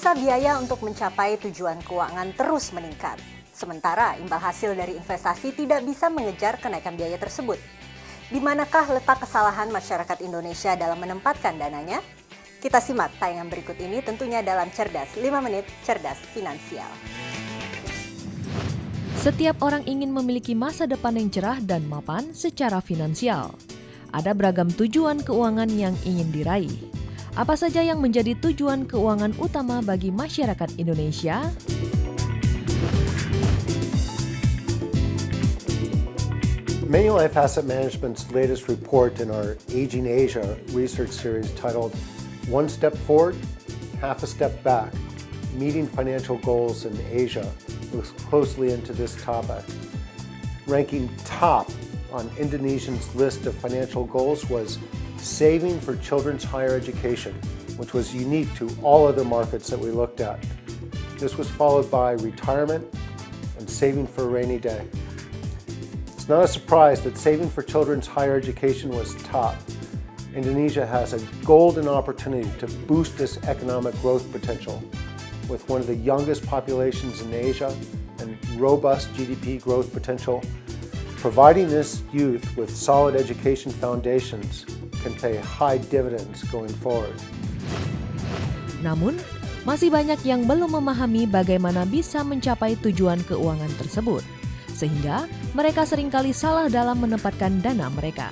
Pemirsa, biaya untuk mencapai tujuan keuangan terus meningkat. Sementara imbal hasil dari investasi tidak bisa mengejar kenaikan biaya tersebut. Di manakah letak kesalahan masyarakat Indonesia dalam menempatkan dananya? Kita simak tayangan berikut ini tentunya dalam Cerdas 5 Menit Cerdas Finansial. Setiap orang ingin memiliki masa depan yang cerah dan mapan secara finansial. Ada beragam tujuan keuangan yang ingin diraih. Apa saja yang menjadi tujuan keuangan utama bagi masyarakat Indonesia? Manulife Asset Management's latest report in our Aging Asia research series titled One Step Forward, Half a Step Back, Meeting Financial Goals in Asia looks closely into this topic. Ranking top on Indonesia's list of financial goals was saving for children's higher education, which was unique to all other markets that we looked at. This was followed by retirement and saving for a rainy day. It's not a surprise that saving for children's higher education was top. Indonesia has a golden opportunity to boost this economic growth potential with one of the youngest populations in Asia and robust GDP growth potential. Providing this youth with solid education foundations can pay high dividends going forward. Namun, masih banyak yang belum memahami bagaimana bisa mencapai tujuan keuangan tersebut, sehingga mereka seringkali salah dalam menempatkan dana mereka.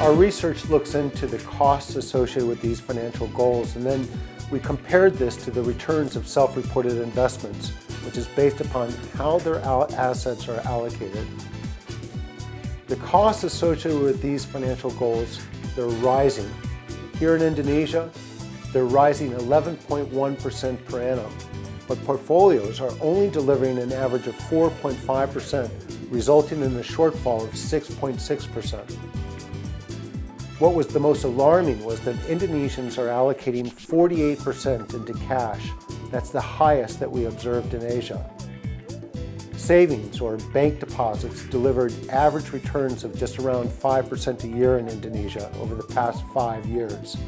Our research looks into the costs associated with these financial goals, and then we compared this to the returns of self-reported investments, which is based upon how their assets are allocated. The costs associated with these financial goals, they're rising. Here in Indonesia, they're rising 11.1% per annum, but portfolios are only delivering an average of 4.5%, resulting in a shortfall of 6.6%. What was the most alarming was that Indonesians are allocating 48% into cash. That's the highest that we observed in Asia. Savings or bank deposits delivered average returns of just around 5% a year in Indonesia over the past 5 years.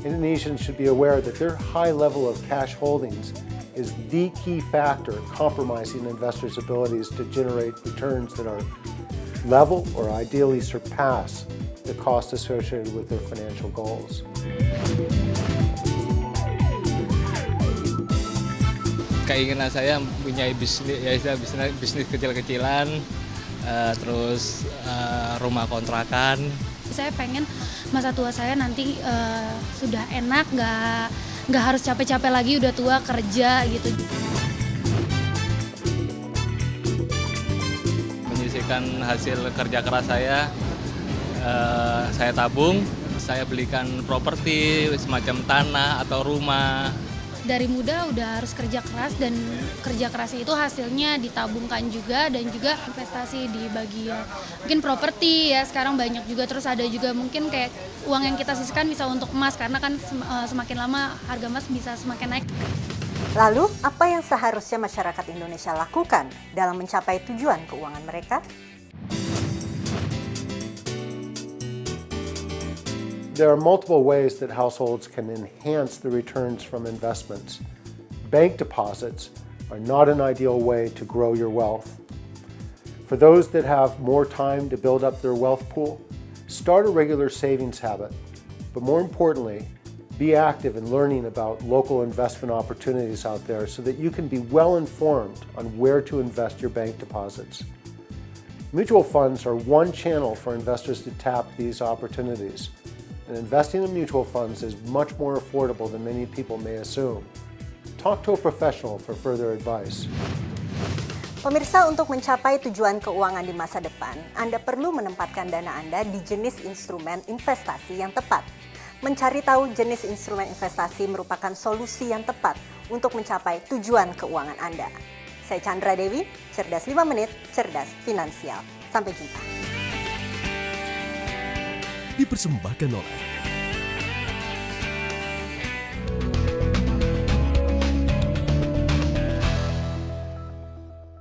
Indonesians should be aware that their high level of cash holdings is the key factor compromising investors' abilities to generate returns that are level or ideally surpass the cost associated with their financial goals. Keinginan saya punya bisnis kecil-kecilan, terus rumah kontrakan. Saya pengen masa tua saya nanti sudah enak, nggak harus capek-capek lagi udah tua kerja gitu. Menyisihkan hasil kerja keras saya tabung, saya belikan properti semacam tanah atau rumah. Dari muda udah harus kerja keras, dan kerja kerasnya itu hasilnya ditabungkan juga, dan juga investasi di bagian mungkin properti ya, sekarang banyak juga. Terus ada juga mungkin kayak uang yang kita sisihkan bisa untuk emas, karena kan semakin lama harga emas bisa semakin naik. Lalu, apa yang seharusnya masyarakat Indonesia lakukan dalam mencapai tujuan keuangan mereka? There are multiple ways that households can enhance the returns from investments. Bank deposits are not an ideal way to grow your wealth. For those that have more time to build up their wealth pool, start a regular savings habit. But more importantly, be active in learning about local investment opportunities out there so that you can be well informed on where to invest your bank deposits. Mutual funds are one channel for investors to tap these opportunities. And investing in mutual funds is much more affordable than many people may assume. Talk to a professional for further advice. Pemirsa, untuk mencapai tujuan keuangan di masa depan, Anda perlu menempatkan dana Anda di jenis instrumen investasi yang tepat. Mencari tahu jenis instrumen investasi merupakan solusi yang tepat untuk mencapai tujuan keuangan Anda. Saya Chandra Dewi, Cerdas 5 Menit, Cerdas Finansial. Sampai jumpa. Dipersembahkan oleh